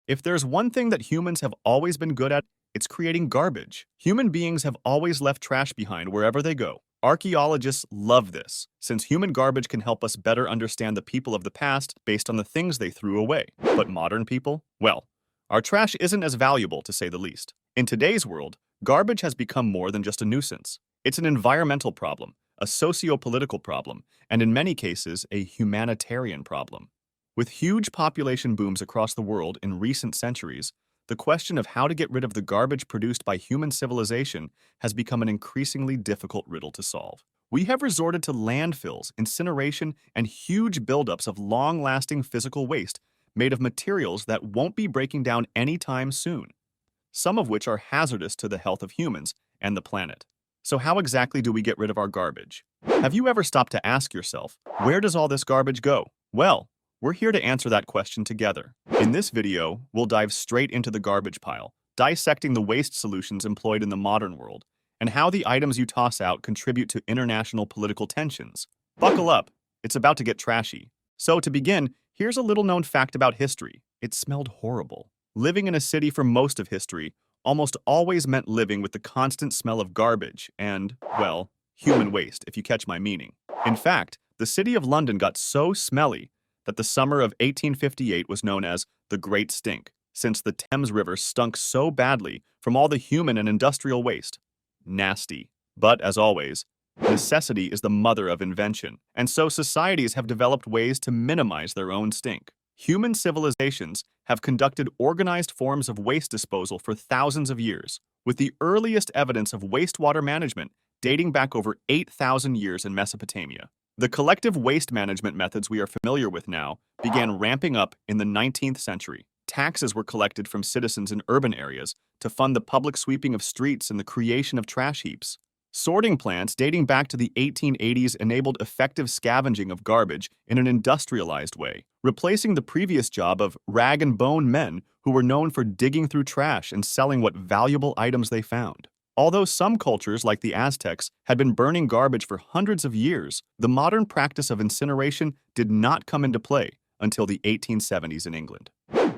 If there's one thing that humans have always been good at, it's creating garbage. Human beings have always left trash behind wherever they go. Archaeologists love this, since human garbage can help us better understand the people of the past based on the things they threw away. But modern people? Well, our trash isn't as valuable, to say the least. In today's world, garbage has become more than just a nuisance. It's an environmental problem, a socio-political problem, and in many cases, a humanitarian problem. With huge population booms across the world in recent centuries, the question of how to get rid of the garbage produced by human civilization has become an increasingly difficult riddle to solve. We have resorted to landfills, incineration, and huge buildups of long-lasting physical waste made of materials that won't be breaking down anytime soon, some of which are hazardous to the health of humans and the planet. So how exactly do we get rid of our garbage? Have you ever stopped to ask yourself, where does all this garbage go? Well, we're here to answer that question together. In this video, we'll dive straight into the garbage pile, dissecting the waste solutions employed in the modern world, and how the items you toss out contribute to international political tensions. Buckle up, it's about to get trashy. So to begin, here's a little-known fact about history. It smelled horrible. Living in a city for most of history almost always meant living with the constant smell of garbage and, well, human waste, if you catch my meaning. In fact, the city of London got so smelly that the summer of 1858 was known as the Great Stink, since the Thames River stunk so badly from all the human and industrial waste. Nasty. But, as always, necessity is the mother of invention, and so societies have developed ways to minimize their own stink. Human civilizations have conducted organized forms of waste disposal for thousands of years, with the earliest evidence of wastewater management dating back over 8,000 years in Mesopotamia. The collective waste management methods we are familiar with now began ramping up in the 19th century. Taxes were collected from citizens in urban areas to fund the public sweeping of streets and the creation of trash heaps. Sorting plants dating back to the 1880s enabled effective scavenging of garbage in an industrialized way, replacing the previous job of rag-and-bone men who were known for digging through trash and selling what valuable items they found. Although some cultures, like the Aztecs, had been burning garbage for hundreds of years, the modern practice of incineration did not come into play until the 1870s in England.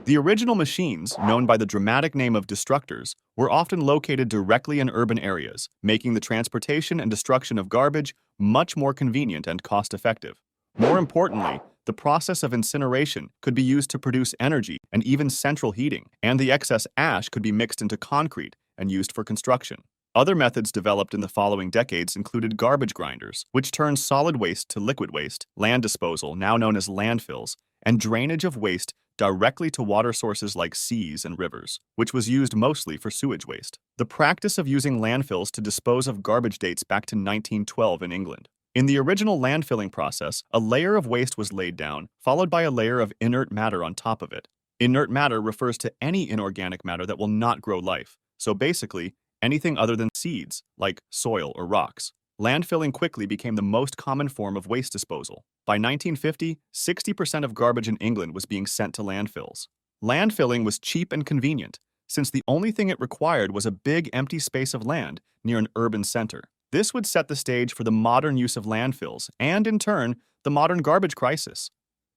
The original machines, known by the dramatic name of destructors, were often located directly in urban areas, making the transportation and destruction of garbage much more convenient and cost-effective. More importantly, the process of incineration could be used to produce energy and even central heating, and the excess ash could be mixed into concrete and used for construction. Other methods developed in the following decades included garbage grinders, which turned solid waste to liquid waste, land disposal, now known as landfills, and drainage of waste directly to water sources like seas and rivers, which was used mostly for sewage waste. The practice of using landfills to dispose of garbage dates back to 1912 in England. In the original landfilling process, a layer of waste was laid down, followed by a layer of inert matter on top of it. Inert matter refers to any inorganic matter that will not grow life, so basically, anything other than seeds, like soil or rocks. Landfilling quickly became the most common form of waste disposal. By 1950, 60% of garbage in England was being sent to landfills. Landfilling was cheap and convenient, since the only thing it required was a big empty space of land near an urban center. This would set the stage for the modern use of landfills and, in turn, the modern garbage crisis.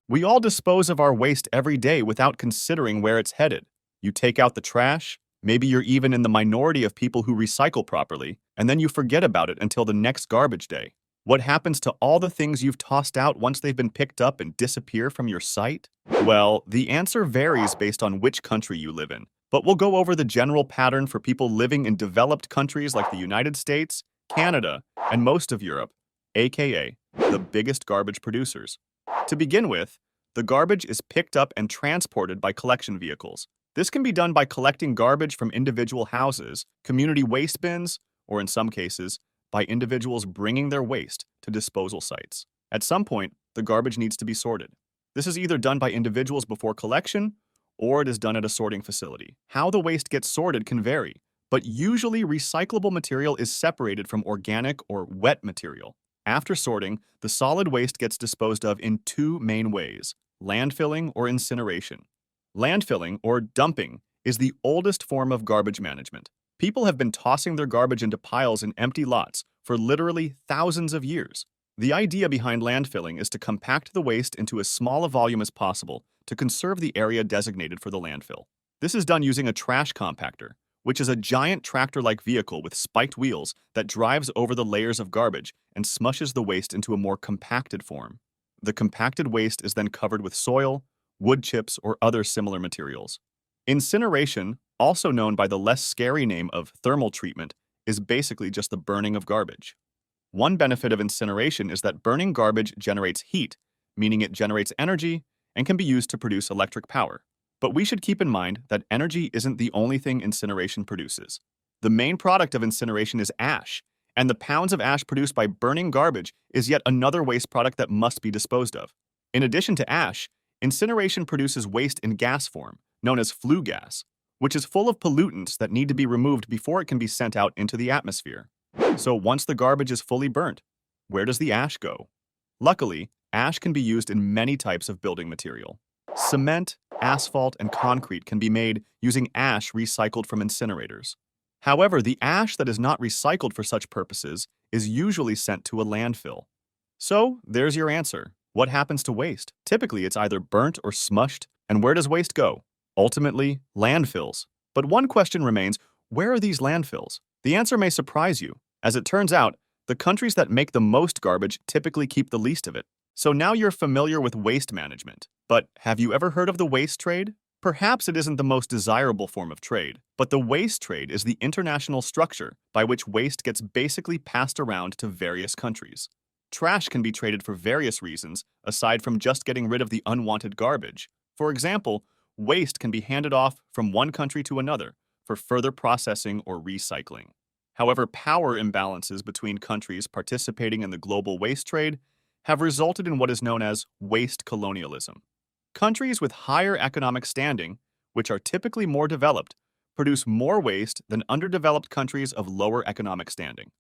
We all dispose of our waste every day without considering where it's headed. You take out the trash, maybe you're even in the minority of people who recycle properly, and then you forget about it until the next garbage day. What happens to all the things you've tossed out once they've been picked up and disappear from your sight? Well, the answer varies based on which country you live in, but we'll go over the general pattern for people living in developed countries like the United States, Canada, and most of Europe, aka the biggest garbage producers. To begin with, the garbage is picked up and transported by collection vehicles. This can be done by collecting garbage from individual houses, community waste bins, or in some cases, by individuals bringing their waste to disposal sites. At some point, the garbage needs to be sorted. This is either done by individuals before collection, or it is done at a sorting facility. How the waste gets sorted can vary, but usually recyclable material is separated from organic or wet material. After sorting, the solid waste gets disposed of in two main ways: landfilling or incineration. Landfilling, or dumping, is the oldest form of garbage management. People have been tossing their garbage into piles in empty lots for literally thousands of years. The idea behind landfilling is to compact the waste into as small a volume as possible to conserve the area designated for the landfill. This is done using a trash compactor, which is a giant tractor-like vehicle with spiked wheels that drives over the layers of garbage and smushes the waste into a more compacted form. The compacted waste is then covered with soil, wood chips, or other similar materials. Incineration, also known by the less scary name of thermal treatment, is basically just the burning of garbage. One benefit of incineration is that burning garbage generates heat, meaning it generates energy and can be used to produce electric power. But we should keep in mind that energy isn't the only thing incineration produces. The main product of incineration is ash, and the pounds of ash produced by burning garbage is yet another waste product that must be disposed of. In addition to ash, incineration produces waste in gas form, known as flue gas, which is full of pollutants that need to be removed before it can be sent out into the atmosphere. So once the garbage is fully burnt, where does the ash go? Luckily, ash can be used in many types of building material. Cement, asphalt, and concrete can be made using ash recycled from incinerators. However, the ash that is not recycled for such purposes is usually sent to a landfill. So, there's your answer. What happens to waste? Typically, it's either burnt or smushed. And where does waste go? Ultimately, landfills. But one question remains, where are these landfills? The answer may surprise you. As it turns out, the countries that make the most garbage typically keep the least of it. So now you're familiar with waste management. But have you ever heard of the waste trade? Perhaps it isn't the most desirable form of trade, but the waste trade is the international structure by which waste gets basically passed around to various countries. Trash can be traded for various reasons, aside from just getting rid of the unwanted garbage. For example, waste can be handed off from one country to another for further processing or recycling. However, power imbalances between countries participating in the global waste trade have resulted in what is known as waste colonialism. Countries with higher economic standing, which are typically more developed, produce more waste than underdeveloped countries of lower economic standing.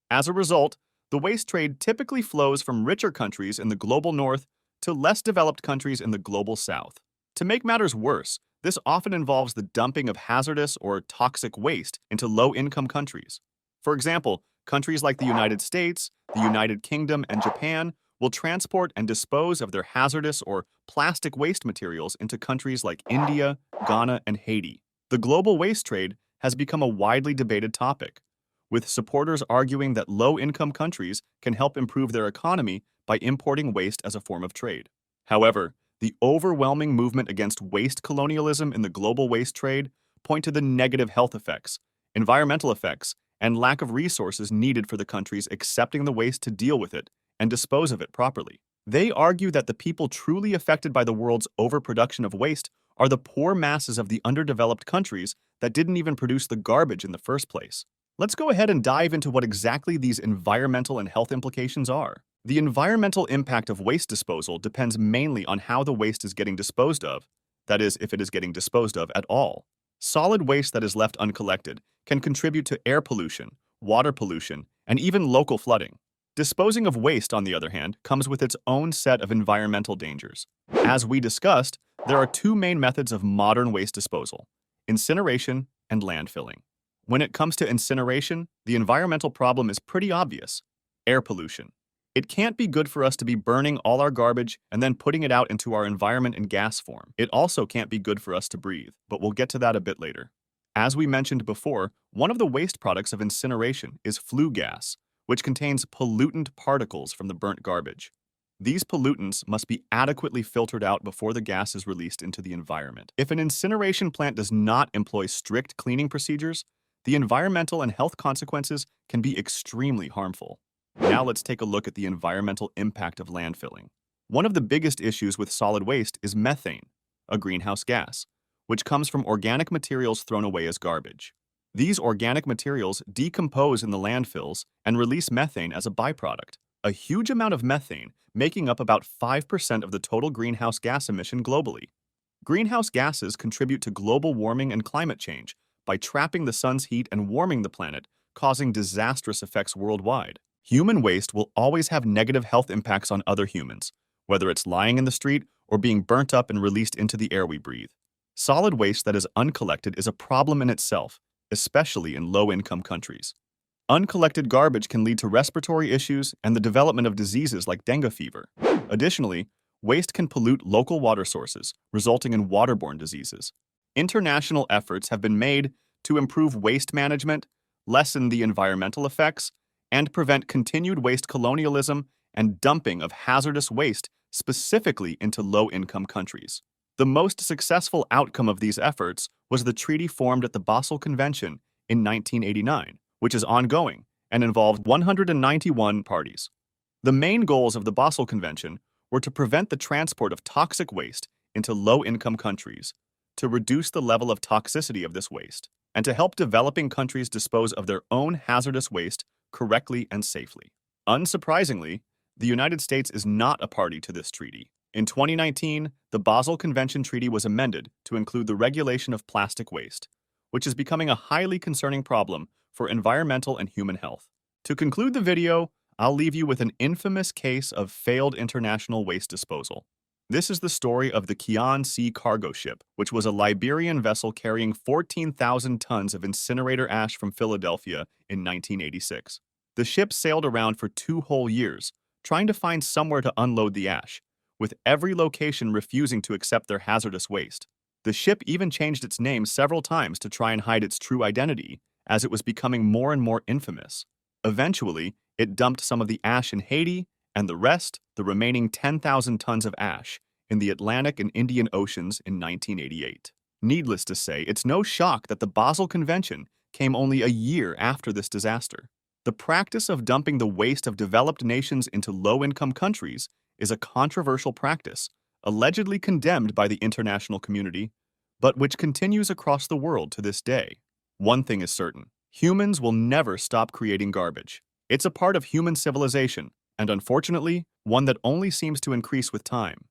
As a result, the waste trade typically flows from richer countries in the global north to less developed countries in the global south. To make matters worse, this often involves the dumping of hazardous or toxic waste into low-income countries. For example, countries like the United States, the United Kingdom, and Japan will transport and dispose of their hazardous or plastic waste materials into countries like India, Ghana, and Haiti. The global waste trade has become a widely debated topic, with supporters arguing that low-income countries can help improve their economy by importing waste as a form of trade. However, the overwhelming movement against waste colonialism in the global waste trade point to the negative health effects, environmental effects, and lack of resources needed for the countries accepting the waste to deal with it and dispose of it properly. They argue that the people truly affected by the world's overproduction of waste are the poor masses of the underdeveloped countries that didn't even produce the garbage in the first place. Let's go ahead and dive into what exactly these environmental and health implications are. The environmental impact of waste disposal depends mainly on how the waste is getting disposed of, that is, if it is getting disposed of at all. Solid waste that is left uncollected can contribute to air pollution, water pollution, and even local flooding. Disposing of waste, on the other hand, comes with its own set of environmental dangers. As we discussed, there are two main methods of modern waste disposal: incineration and landfilling. When it comes to incineration, the environmental problem is pretty obvious: air pollution. It can't be good for us to be burning all our garbage and then putting it out into our environment in gas form. It also can't be good for us to breathe, but we'll get to that a bit later. As we mentioned before, one of the waste products of incineration is flue gas, which contains pollutant particles from the burnt garbage. These pollutants must be adequately filtered out before the gas is released into the environment. If an incineration plant does not employ strict cleaning procedures, the environmental and health consequences can be extremely harmful. Now let's take a look at the environmental impact of landfilling. One of the biggest issues with solid waste is methane, a greenhouse gas, which comes from organic materials thrown away as garbage. These organic materials decompose in the landfills and release methane as a byproduct, a huge amount of methane making up about 5% of the total greenhouse gas emission globally. Greenhouse gases contribute to global warming and climate change by trapping the sun's heat and warming the planet, causing disastrous effects worldwide. Human waste will always have negative health impacts on other humans, whether it's lying in the street or being burnt up and released into the air we breathe. Solid waste that is uncollected is a problem in itself, especially in low-income countries. Uncollected garbage can lead to respiratory issues and the development of diseases like dengue fever. Additionally, waste can pollute local water sources, resulting in waterborne diseases. International efforts have been made to improve waste management, lessen the environmental effects, and prevent continued waste colonialism and dumping of hazardous waste specifically into low-income countries. The most successful outcome of these efforts was the treaty formed at the Basel Convention in 1989, which is ongoing and involved 191 parties. The main goals of the Basel Convention were to prevent the transport of toxic waste into low-income countries, to reduce the level of toxicity of this waste, and to help developing countries dispose of their own hazardous waste correctly and safely. Unsurprisingly, the United States is not a party to this treaty. In 2019, the Basel Convention Treaty was amended to include the regulation of plastic waste, which is becoming a highly concerning problem for environmental and human health. To conclude the video, I'll leave you with an infamous case of failed international waste disposal. This is the story of the Khian Sea cargo ship, which was a Liberian vessel carrying 14,000 tons of incinerator ash from Philadelphia in 1986. The ship sailed around for 2 whole years, trying to find somewhere to unload the ash, with every location refusing to accept their hazardous waste. The ship even changed its name several times to try and hide its true identity, as it was becoming more and more infamous. Eventually, it dumped some of the ash in Haiti, and the rest, the remaining 10,000 tons of ash, in the Atlantic and Indian Oceans in 1988. Needless to say, it's no shock that the Basel Convention came only a year after this disaster. The practice of dumping the waste of developed nations into low-income countries is a controversial practice, allegedly condemned by the international community, but which continues across the world to this day. One thing is certain: humans will never stop creating garbage. It's a part of human civilization, and unfortunately, one that only seems to increase with time.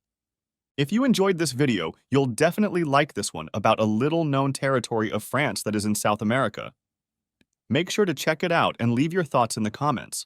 If you enjoyed this video, you'll definitely like this one about a little-known territory of France that is in South America. Make sure to check it out and leave your thoughts in the comments.